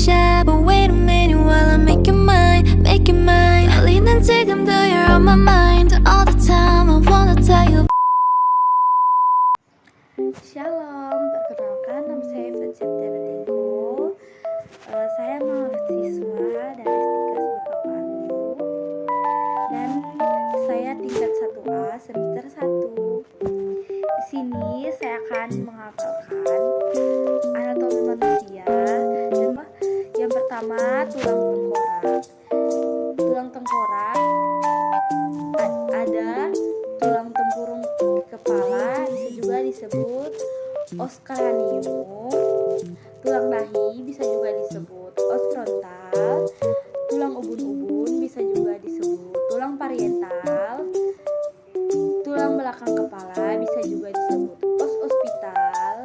shy, but wait a minute while I make you mine, make you mine. 떨리는 지금도 you're on my mind all the time. I wanna tell you. Shalom, perkenalkan nama saya Septiana Tingko. Saya mahasiswa dari Stikes Bekapalu dan saya tingkat 1A semester 1. Di sini saya akan menghafalkan anatomi manusia. Dan yang pertama, tulang tengkorak. Tulang tengkorak ada tulang tempurung kepala, bisa juga disebut os cranium. Tulang dahi bisa juga disebut os frontal. Tulang ubun-ubun bisa juga disebut tulang parietal. Tulang belakang kepala bisa juga disebut os occipital.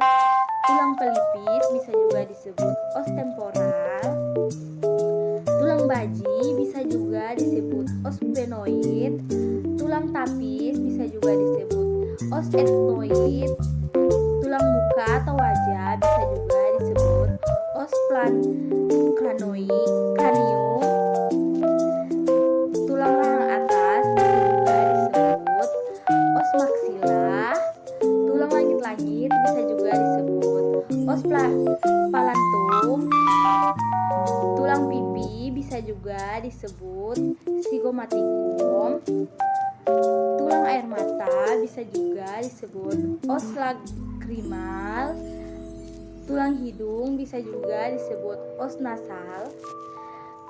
Tulang pelipis bisa juga disebut os temporal. Tulang baji bisa juga disebut os sphenoid. Tulang tapis bisa juga disebut os ethmoid. Tulang muka atau wajah bisa juga disebut os cranium. Tulang rahang atas bisa juga disebut os maxilla. Tulang langit-langit bisa juga disebut os palantum. Tulang pipi bisa juga disebut zygomaticum. Tulang air mata bisa juga disebut os lagrimal. Tulang hidung bisa juga disebut os nasal.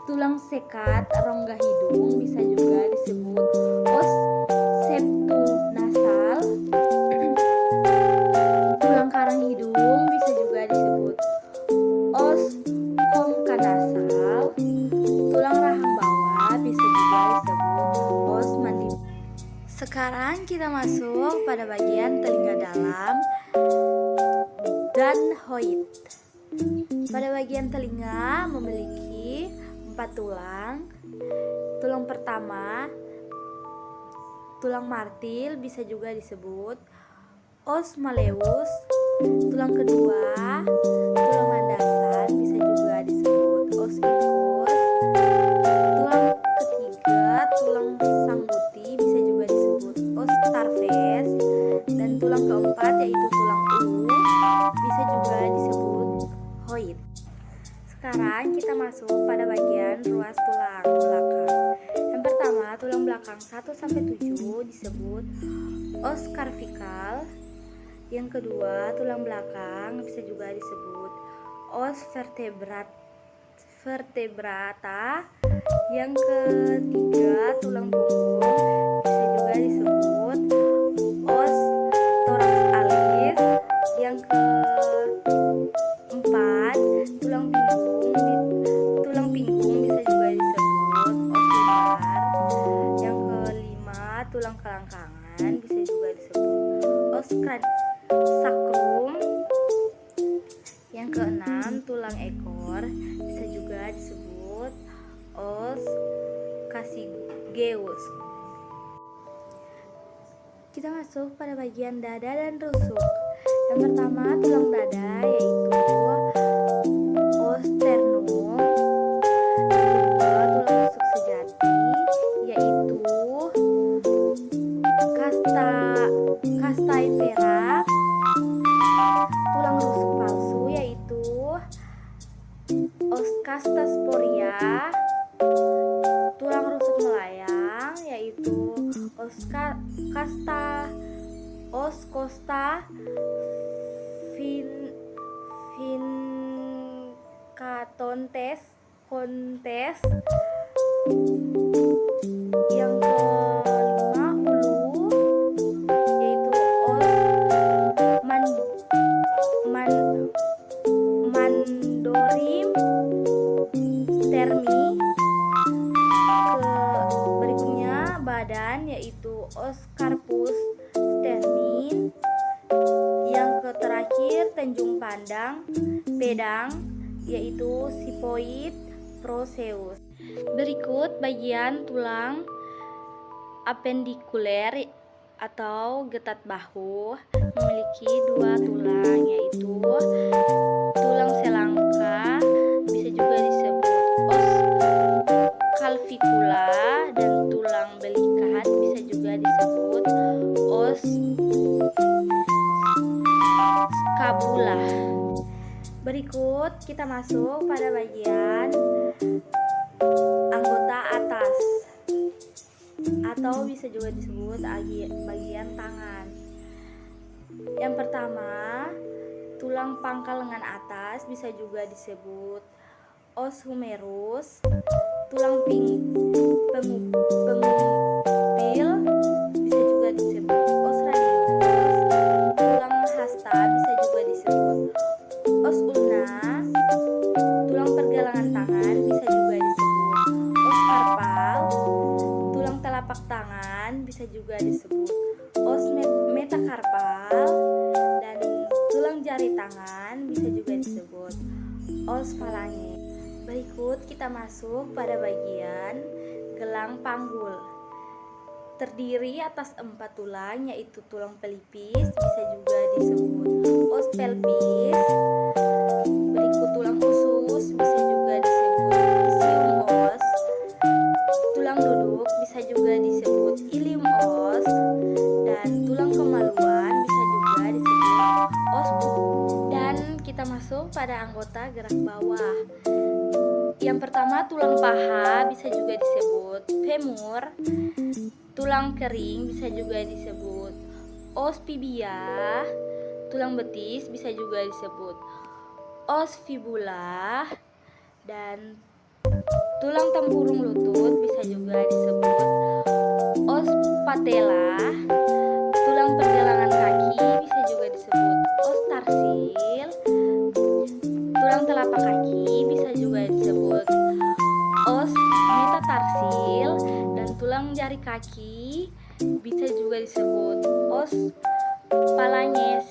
Tulang sekat rongga hidung bisa juga disebut os septunasal. Tulang karang hidung bisa juga disebut os concanasal. Tulang rahang bawah bisa juga disebut os mandibular. Sekarang kita masuk pada bagian telinga dalam dan hoid. Pada bagian telinga memiliki 4 tulang. Tulang pertama, tulang martil bisa juga disebut os malleus. Tulang kedua, tulang landasan bisa juga disebut os incus. Tulang ketiga, tulang sangguti bisa juga disebut os tarves. Dan tulang keempat yaitu tulang bisa juga disebut hoid. Sekarang kita masuk pada bagian ruas tulang belakang. Yang pertama, tulang belakang 1-7 disebut os cervical. Yang kedua, tulang belakang bisa juga disebut os vertebrata. Yang ketiga, tulang punggung bisa juga disebut os thoracalis. Yang keempat, tulang pinggung bisa juga disebut os lumbar. Yang kelima, tulang kelangkangan bisa juga disebut os sacrum. Yang keenam, tulang ekor bisa juga disebut os casigeus. Kita masuk pada bagian dada dan rusuk. Yang pertama, tulang dada yaitu os sternum. Yang kedua, tulang rusuk sejati yaitu castaifera. Tulang rusuk palsu yaitu os castasporia. Tulang rusuk melayang yaitu os costa vincatontes contes. Yang kelima, hulu yaitu os mandorim stermi. Berikutnya badan yaitu os carpus stermin. Yang terakhir tenjung pandang pedang yaitu sipoid proceus. Berikut bagian tulang apendikuler atau getat bahu memiliki 2 tulang yaitu tulang selangka bisa juga Berikut kita masuk pada bagian anggota atas atau bisa juga disebut bagian tangan. Yang pertama, tulang pangkal lengan atas bisa juga disebut os humerus. Tulang pengumpil bisa juga disebut os radius. Tulang hasta bisa juga disebut os ulna. Tulang pergelangan tangan bisa juga disebut os karpal. Tulang telapak tangan bisa juga disebut os metakarpal. Dan tulang jari tangan bisa juga disebut os falange. Berikut kita masuk pada bagian gelang panggul. Terdiri atas 4 tulang, yaitu tulang pelipis bisa juga disebut os pelvis. Berikut tulang usus bisa juga disebut isium os. Tulang duduk bisa juga disebut ilium os. Dan tulang kemaluan bisa juga disebut os pubis. Dan kita masuk pada anggota gerak bawah. Yang pertama, tulang paha bisa juga disebut femur. Tulang kering bisa juga disebut os tibia. Tulang betis bisa juga disebut os fibula. Dan tulang tempurung lutut bisa juga disebut os patella. Tulang pergelangan kaki bisa juga disebut os tarsil. Tulang telapak kaki bisa juga disebut os metatarsil. Dan tulang jari kaki bisa juga disebut os phalanges.